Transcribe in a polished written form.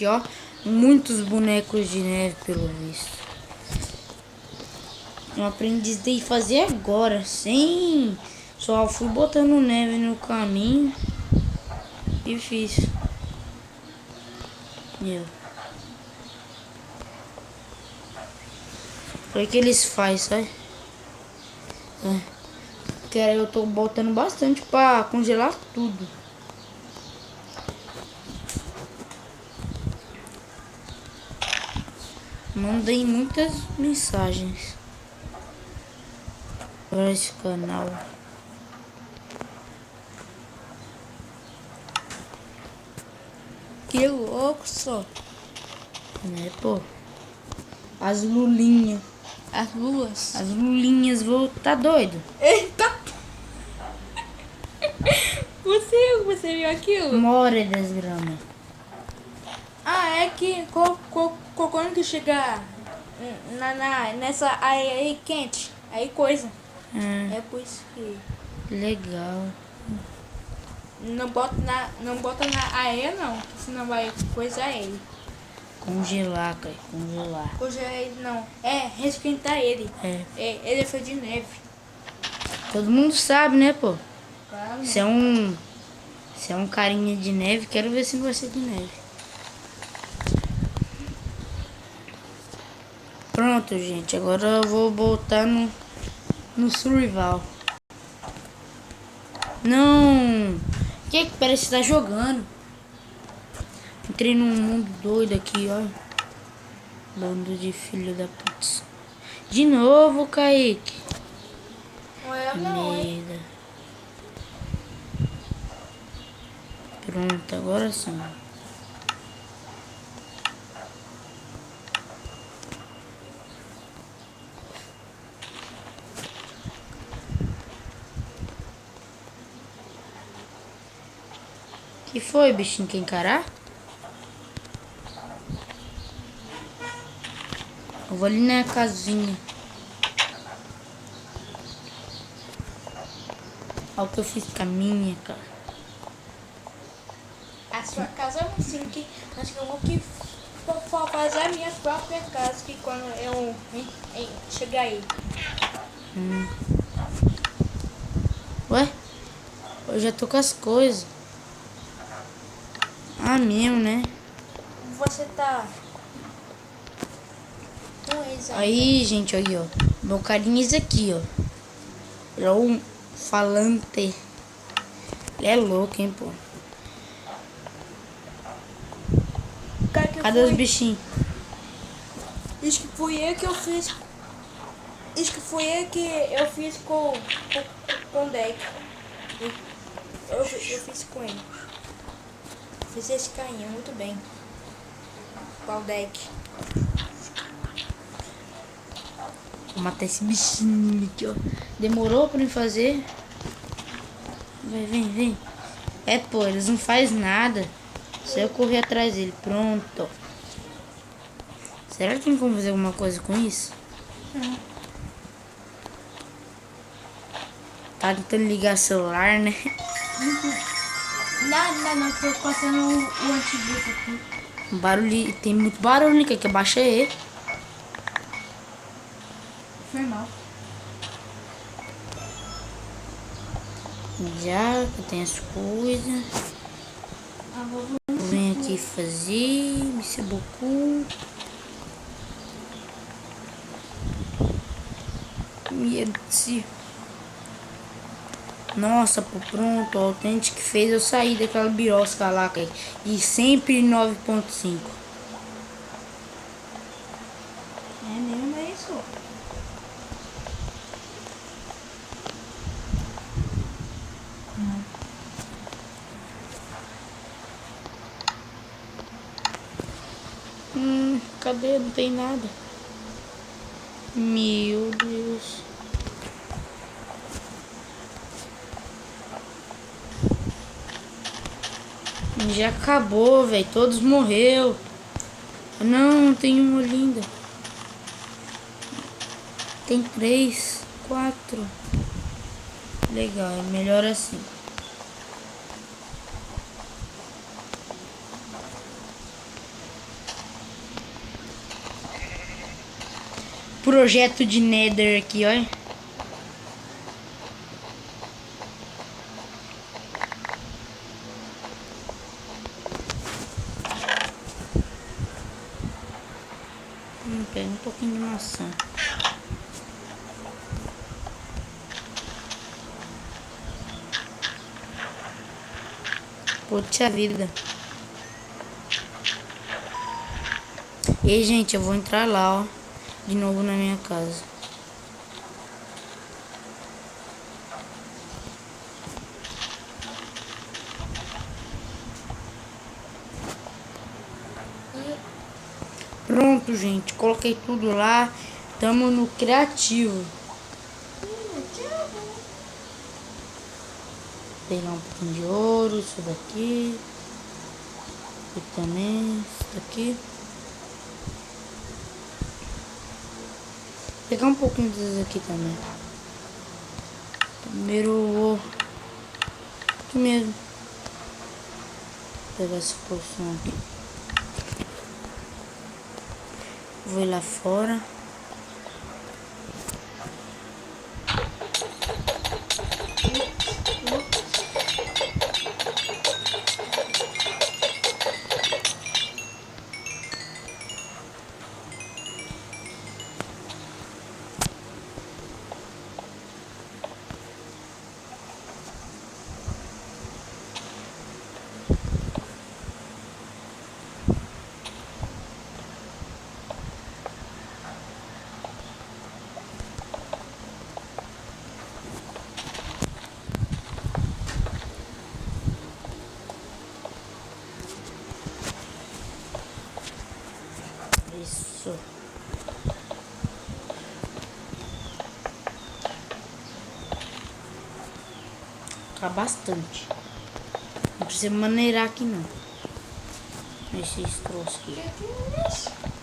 aqui, ó. Muitos bonecos de neve, pelo visto. Eu aprendi a fazer agora, sem... Só fui botando neve no caminho e fiz. Meu. O que eles fazem, sabe? Que eu tô botando bastante pra congelar tudo. Mandei muitas mensagens para esse canal. Que louco só. Né, pô? As lulinhas. As luas. As lulinhas, vou tá doido. Eita! Você viu aquilo? Mora das gramas. Ah, é que quando que chegar nessa aí quente, aí coisa. É por isso que Legal. não bota na areia não, senão vai coisar ele. Congelar, cara. Congelar. Congelar ele não, é resquentar ele. É. Ele é feito de neve. Todo mundo sabe, né, pô? Claro. Se é um carinha de neve, quero ver se não vai ser de neve. Pronto, gente. Agora eu vou botar no survival. Não! Que parece que tá jogando? Entrei num mundo doido aqui, ó. Bando de filho da putz. De novo, Kaique. Não é não, hein? Merda. Pronto, agora sim. Que foi, bichinho? Quer encarar? Eu vou ali na casinha. Olha o que eu fiz com a minha, cara. A sua casa é assim que acho que eu vou fazer a minha própria casa que quando eu chegar aí. Ué? Eu já tô com as coisas. Ah, mesmo, né? Você tá com eles aí. Aí, gente, aí, ó. Meu carinha é esse aqui, ó. Ele é um falante. Ele é louco, hein, pô. Cara, que Cadê os foi? bichinhos? Isso que fui eu que eu fiz. Isso que fui eu que eu fiz com o deck. Eu fiz com ele. Fiz esse carinha muito bem. Com o deck. Vou matar esse bichinho aqui, ó. Demorou pra me fazer. Vem. É, pô, eles não fazem nada. Só eu correr atrás dele. Pronto. Será que tem como fazer alguma coisa com isso? Tá tentando ligar celular, né? Não, tô passando o antivírus aqui. Barulho, tem muito barulho, quer que eu baixe ele? Foi mal. Já que tem as coisas. Vem aqui fazer. Merci beaucoup. Merci. Nossa, pô, pronto. Ó, o Tente que fez eu sair daquela birosca lá, cara. E sempre 9.5. É mesmo, é isso. Cadê? Não tem nada. Meu Deus. Já acabou, velho. Todos morreu. Não, tem uma linda. Tem 3, 4. Legal, é melhor assim. projeto de Nether aqui, olha. Pega um pouquinho de maçã. Poxa vida. E aí, gente, eu vou entrar lá, ó. De novo na minha casa. Pronto, gente. Coloquei tudo lá. Tamo no criativo. Pegar um pouquinho de ouro, isso daqui. E também isso daqui. Pegar um pouquinho desses aqui também. Primeiro aqui mesmo. Vou pegar essa porção aqui. Vou ir lá fora. Isso. Tá bastante. Não precisa maneirar aqui não. Esses troços aqui.